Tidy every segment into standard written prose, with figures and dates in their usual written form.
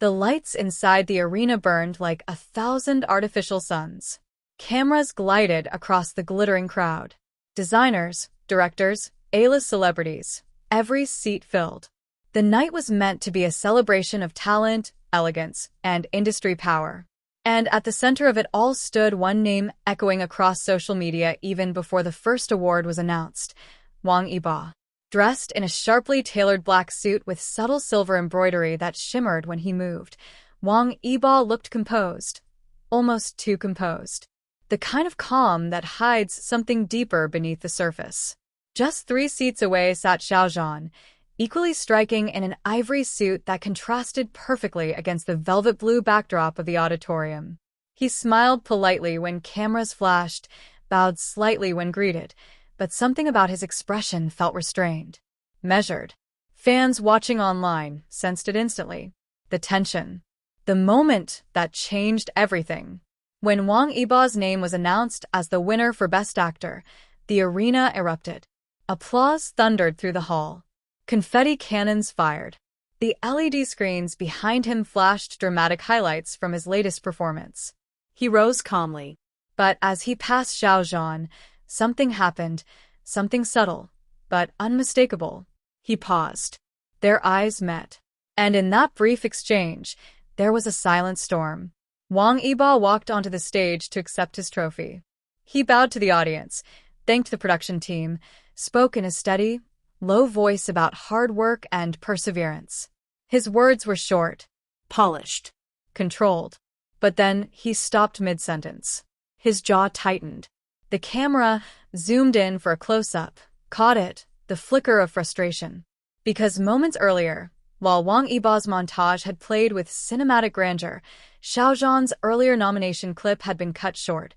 The lights inside the arena burned like 1,000 artificial suns. Cameras glided across the glittering crowd. Designers, directors, A-list celebrities, every seat filled. The night was meant to be a celebration of talent, elegance, and industry power. And at the center of it all stood one name echoing across social media even before the first award was announced: Wang Yibo. Dressed in a sharply tailored black suit with subtle silver embroidery that shimmered when he moved, Wang Yibo looked composed, almost too composed. The kind of calm that hides something deeper beneath the surface. Just 3 seats away sat Xiao Zhan, equally striking in an ivory suit that contrasted perfectly against the velvet blue backdrop of the auditorium. He smiled politely when cameras flashed, bowed slightly when greeted, but something about his expression felt restrained, measured. Fans watching online sensed it instantly. The tension. The moment that changed everything. When Wang Yibo's name was announced as the winner for Best Actor, the arena erupted. Applause thundered through the hall. Confetti cannons fired. The LED screens behind him flashed dramatic highlights from his latest performance. He rose calmly. But as he passed Xiao Zhan, something happened, something subtle, but unmistakable. He paused. Their eyes met. And in that brief exchange, there was a silent storm. Wang Yibo walked onto the stage to accept his trophy. He bowed to the audience, thanked the production team, spoke in a steady, low voice about hard work and perseverance. His words were short, polished, controlled. But then he stopped mid-sentence. His jaw tightened. The camera zoomed in for a close-up, caught it, the flicker of frustration. Because moments earlier, while Wang Yibo's montage had played with cinematic grandeur, Xiao Zhan's earlier nomination clip had been cut short,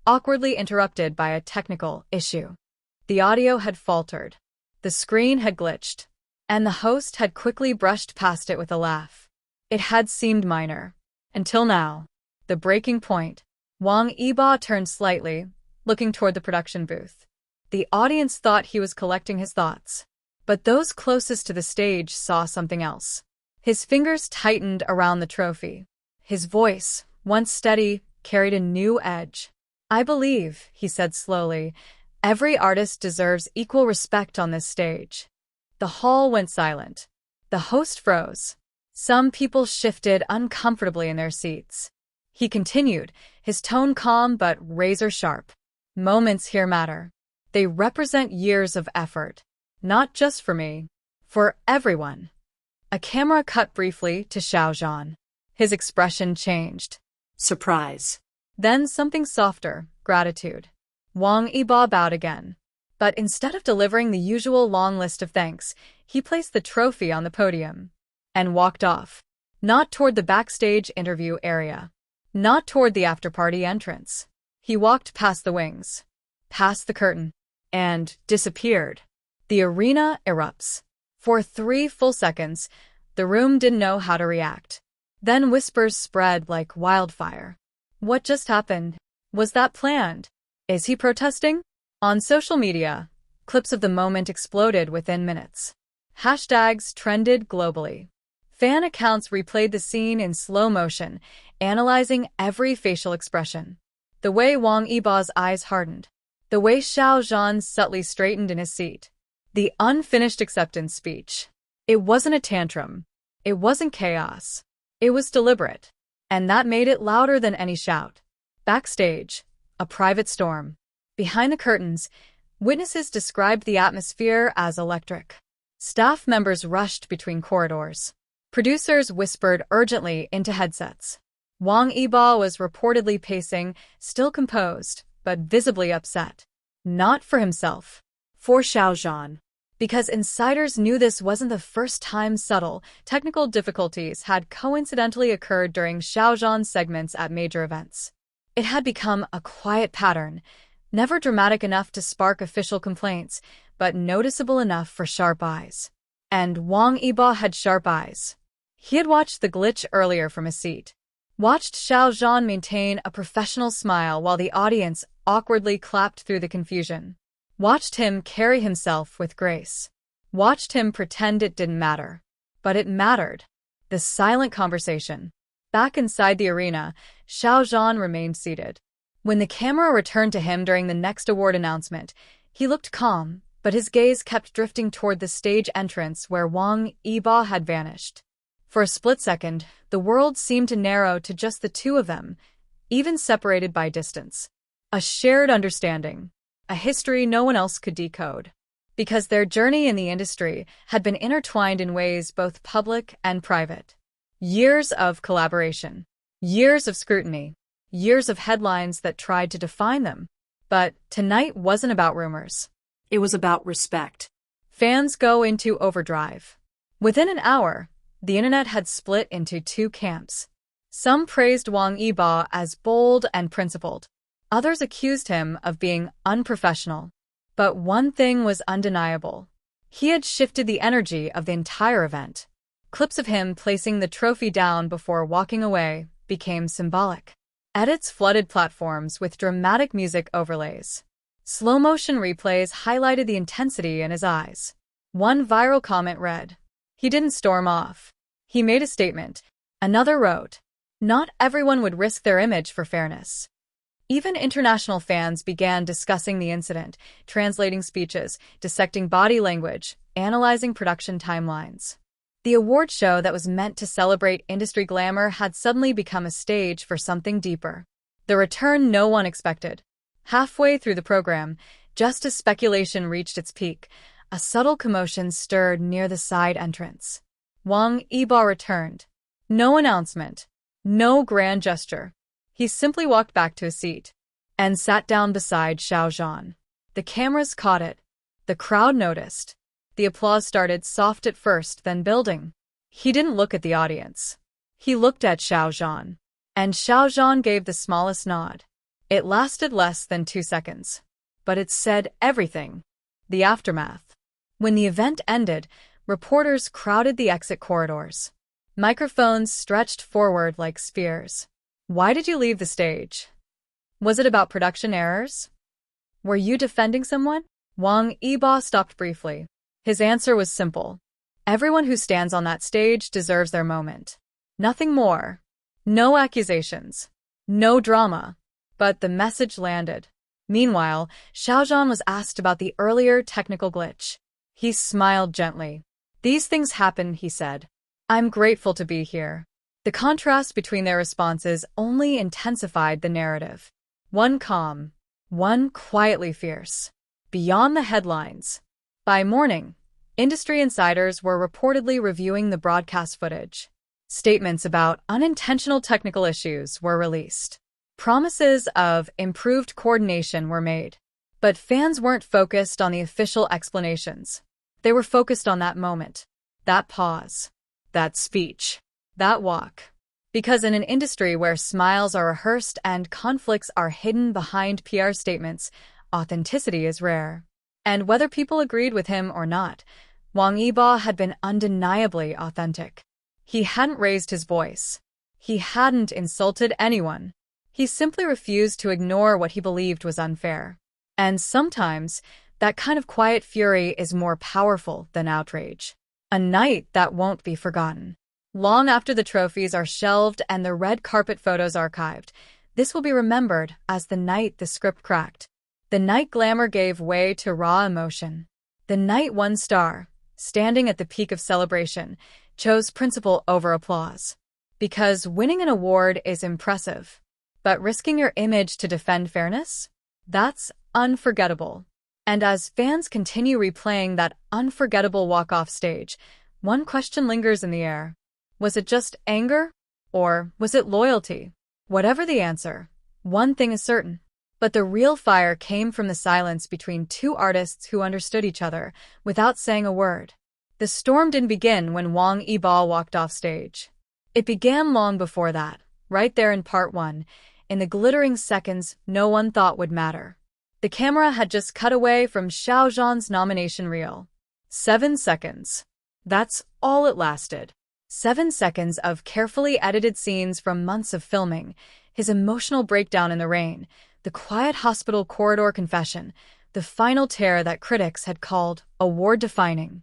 awkwardly interrupted by a technical issue. The audio had faltered. The screen had glitched. And the host had quickly brushed past it with a laugh. It had seemed minor. Until now. The breaking point. Wang Yibo turned slightly, looking toward the production booth. The audience thought he was collecting his thoughts. But those closest to the stage saw something else. His fingers tightened around the trophy. His voice, once steady, carried a new edge. "I believe," he said slowly, "every artist deserves equal respect on this stage." The hall went silent. The host froze. Some people shifted uncomfortably in their seats. He continued, his tone calm but razor-sharp. "Moments here matter. They represent years of effort. Not just for me. For everyone." A camera cut briefly to Xiao Zhan. His expression changed. Surprise. Then something softer, gratitude. Wang Yibo bowed again. But instead of delivering the usual long list of thanks, he placed the trophy on the podium. And walked off. Not toward the backstage interview area. Not toward the after-party entrance. He walked past the wings. Past the curtain. And disappeared. The arena erupts. For 3 full seconds, the room didn't know how to react. Then whispers spread like wildfire. What just happened? Was that planned? Is he protesting? On social media, clips of the moment exploded within minutes. Hashtags trended globally. Fan accounts replayed the scene in slow motion, analyzing every facial expression. The way Wang Yibo's eyes hardened. The way Xiao Zhan subtly straightened in his seat. The unfinished acceptance speech. It wasn't a tantrum. It wasn't chaos. It was deliberate. And that made it louder than any shout. Backstage, a private storm. Behind the curtains, witnesses described the atmosphere as electric. Staff members rushed between corridors. Producers whispered urgently into headsets. Wang Yibo was reportedly pacing, still composed, but visibly upset. Not for himself. For Xiao Zhan. Because insiders knew this wasn't the first time subtle, technical difficulties had coincidentally occurred during Xiao Zhan's segments at major events. It had become a quiet pattern, never dramatic enough to spark official complaints, but noticeable enough for sharp eyes. And Wang Yibo had sharp eyes. He had watched the glitch earlier from his seat. Watched Xiao Zhan maintain a professional smile while the audience awkwardly clapped through the confusion. Watched him carry himself with grace. Watched him pretend it didn't matter. But it mattered. The silent conversation. Back inside the arena, Xiao Zhan remained seated. When the camera returned to him during the next award announcement, he looked calm, but his gaze kept drifting toward the stage entrance where Wang Yibo had vanished. For a split second, the world seemed to narrow to just the two of them, even separated by distance. A shared understanding, a history no one else could decode. Because their journey in the industry had been intertwined in ways both public and private. Years of collaboration, years of scrutiny, years of headlines that tried to define them. But tonight wasn't about rumors. It was about respect. Fans go into overdrive. Within an hour, the internet had split into two camps. Some praised Wang Yibo as bold and principled. Others accused him of being unprofessional. But one thing was undeniable. He had shifted the energy of the entire event. Clips of him placing the trophy down before walking away became symbolic. Edits flooded platforms with dramatic music overlays. Slow-motion replays highlighted the intensity in his eyes. One viral comment read, "He didn't storm off. He made a statement." Another wrote, "Not everyone would risk their image for fairness." Even international fans began discussing the incident, translating speeches, dissecting body language, analyzing production timelines. The award show that was meant to celebrate industry glamour had suddenly become a stage for something deeper. The return no one expected. Halfway through the program, just as speculation reached its peak, a subtle commotion stirred near the side entrance. Wang Yibo returned. No announcement, no grand gesture. He simply walked back to his seat and sat down beside Xiao Zhan. The cameras caught it. The crowd noticed. The applause started soft at first, then building. He didn't look at the audience. He looked at Xiao Zhan. And Xiao Zhan gave the smallest nod. It lasted less than 2 seconds. But it said everything. The aftermath. When the event ended, reporters crowded the exit corridors. Microphones stretched forward like spears. Why did you leave the stage? Was it about production errors? Were you defending someone? Wang Yibo stopped briefly. His answer was simple. Everyone who stands on that stage deserves their moment. Nothing more. No accusations. No drama. But the message landed. Meanwhile, Xiao Zhan was asked about the earlier technical glitch. He smiled gently. "These things happen," he said. "I'm grateful to be here." The contrast between their responses only intensified the narrative. One calm, one quietly fierce. Beyond the headlines. By morning, industry insiders were reportedly reviewing the broadcast footage. Statements about unintentional technical issues were released. Promises of improved coordination were made. But fans weren't focused on the official explanations. They were focused on that moment, that pause, that speech. That walk. Because in an industry where smiles are rehearsed and conflicts are hidden behind PR statements, authenticity is rare. And whether people agreed with him or not, Wang Yibo had been undeniably authentic. He hadn't raised his voice. He hadn't insulted anyone. He simply refused to ignore what he believed was unfair. And sometimes, that kind of quiet fury is more powerful than outrage. A night that won't be forgotten. Long after the trophies are shelved and the red carpet photos archived, this will be remembered as the night the script cracked. The night glamour gave way to raw emotion. The night one star, standing at the peak of celebration, chose principle over applause. Because winning an award is impressive. But risking your image to defend fairness? That's unforgettable. And as fans continue replaying that unforgettable walk-off stage, one question lingers in the air. Was it just anger? Or was it loyalty? Whatever the answer, one thing is certain. But the real fire came from the silence between two artists who understood each other without saying a word. The storm didn't begin when Wang Yibo walked off stage. It began long before that, right there in part 1, in the glittering seconds no one thought would matter. The camera had just cut away from Xiao Zhan's nomination reel. 7 seconds. That's all it lasted. 7 seconds of carefully edited scenes from months of filming, his emotional breakdown in the rain, the quiet hospital corridor confession, the final tear that critics had called award-defining.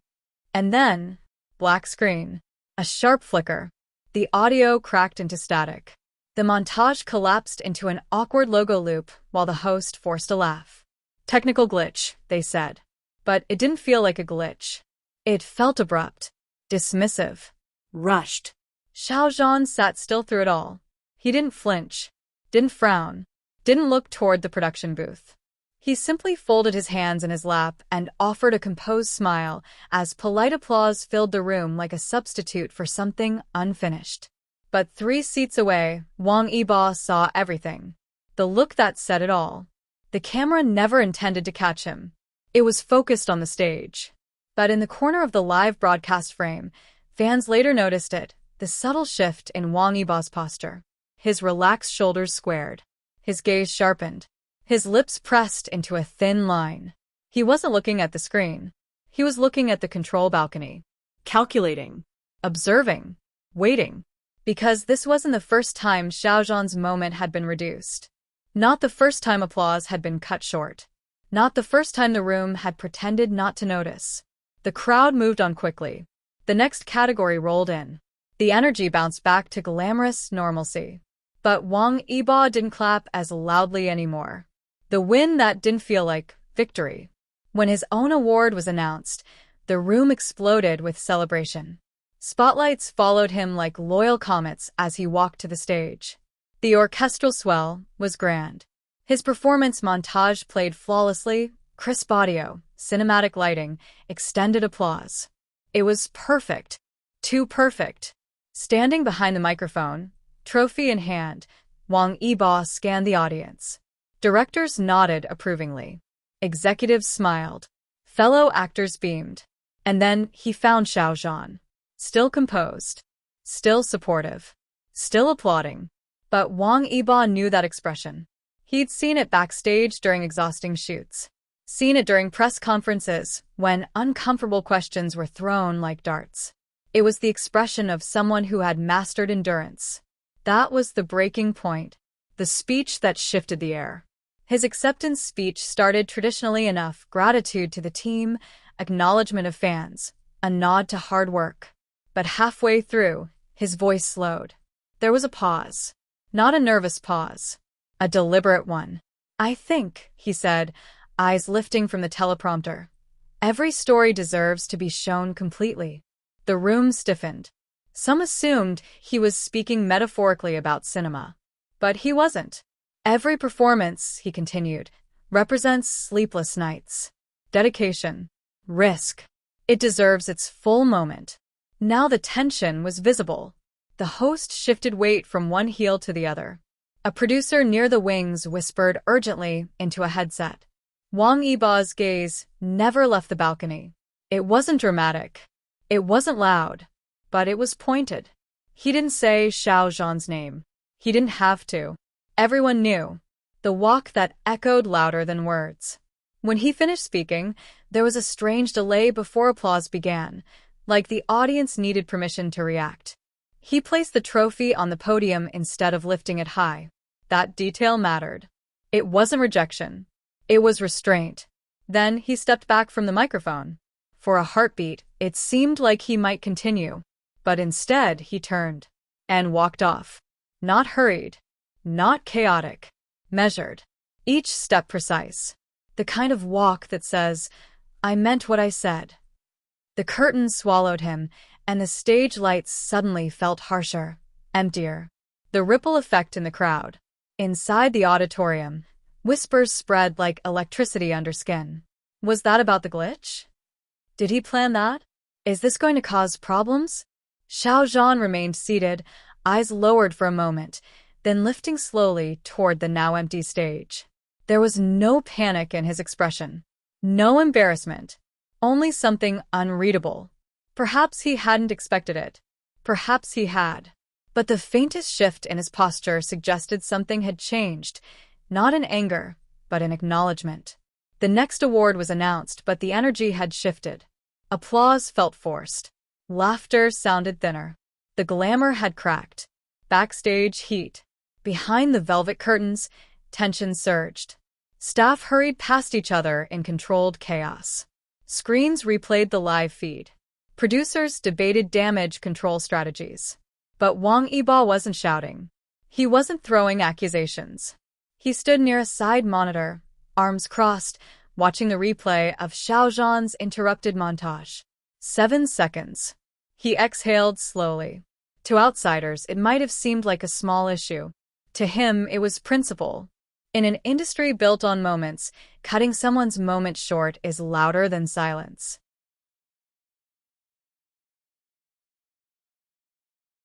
And then, black screen. A sharp flicker. The audio cracked into static. The montage collapsed into an awkward logo loop while the host forced a laugh. Technical glitch, they said. But it didn't feel like a glitch. It felt abrupt, dismissive, rushed. Xiao Zhan sat still through it all. He didn't flinch, didn't frown, didn't look toward the production booth. He simply folded his hands in his lap and offered a composed smile as polite applause filled the room like a substitute for something unfinished. But 3 seats away, Wang Yibo saw everything. The look that said it all. The camera never intended to catch him. It was focused on the stage. But in the corner of the live broadcast frame, fans later noticed it, the subtle shift in Wang Yibo's posture. His relaxed shoulders squared. His gaze sharpened. His lips pressed into a thin line. He wasn't looking at the screen. He was looking at the control balcony. Calculating. Observing. Waiting. Because this wasn't the first time Xiao Zhan's moment had been reduced. Not the first time applause had been cut short. Not the first time the room had pretended not to notice. The crowd moved on quickly. The next category rolled in. The energy bounced back to glamorous normalcy. But Wang Yibo didn't clap as loudly anymore. The win that didn't feel like victory. When his own award was announced, the room exploded with celebration. Spotlights followed him like loyal comets as he walked to the stage. The orchestral swell was grand. His performance montage played flawlessly, crisp audio, cinematic lighting, extended applause. It was perfect. Too perfect. Standing behind the microphone, trophy in hand, Wang Yibo scanned the audience. Directors nodded approvingly. Executives smiled. Fellow actors beamed. And then he found Xiao Zhan. Still composed. Still supportive. Still applauding. But Wang Yibo knew that expression. He'd seen it backstage during exhausting shoots. Seen it during press conferences, when uncomfortable questions were thrown like darts. It was the expression of someone who had mastered endurance. That was the breaking point. The speech that shifted the air. His acceptance speech started traditionally enough: gratitude to the team, acknowledgement of fans, a nod to hard work. But halfway through, his voice slowed. There was a pause. Not a nervous pause. A deliberate one. "I think," he said, eyes lifting from the teleprompter. "Every story deserves to be shown completely." The room stiffened. Some assumed he was speaking metaphorically about cinema. But he wasn't. "Every performance," he continued, "represents sleepless nights. Dedication. Risk. It deserves its full moment." Now the tension was visible. The host shifted weight from one heel to the other. A producer near the wings whispered urgently into a headset. Wang Yibo's gaze never left the balcony. It wasn't dramatic. It wasn't loud. But it was pointed. He didn't say Xiao Zhan's name. He didn't have to. Everyone knew. The walk that echoed louder than words. When he finished speaking, there was a strange delay before applause began, like the audience needed permission to react. He placed the trophy on the podium instead of lifting it high. That detail mattered. It wasn't rejection. It was restraint. Then he stepped back from the microphone. For a heartbeat, it seemed like he might continue. But instead, he turned and walked off. Not hurried. Not chaotic. Measured. Each step precise. The kind of walk that says, "I meant what I said." The curtain swallowed him, and the stage lights suddenly felt harsher, emptier. The ripple effect in the crowd. Inside the auditorium, whispers spread like electricity under skin. Was that about the glitch? Did he plan that? Is this going to cause problems? Xiao Zhan remained seated, eyes lowered for a moment, then lifting slowly toward the now empty stage. There was no panic in his expression. No embarrassment. Only something unreadable. Perhaps he hadn't expected it. Perhaps he had. But the faintest shift in his posture suggested something had changed, not in anger, but in acknowledgement. The next award was announced, but the energy had shifted. Applause felt forced. Laughter sounded thinner. The glamour had cracked. Backstage heat. Behind the velvet curtains, tension surged. Staff hurried past each other in controlled chaos. Screens replayed the live feed. Producers debated damage control strategies. But Wang Yibo wasn't shouting. He wasn't throwing accusations. He stood near a side monitor, arms crossed, watching the replay of Xiao Zhan's interrupted montage. 7 seconds. He exhaled slowly. To outsiders, it might have seemed like a small issue. To him, it was principle. In an industry built on moments, cutting someone's moment short is louder than silence.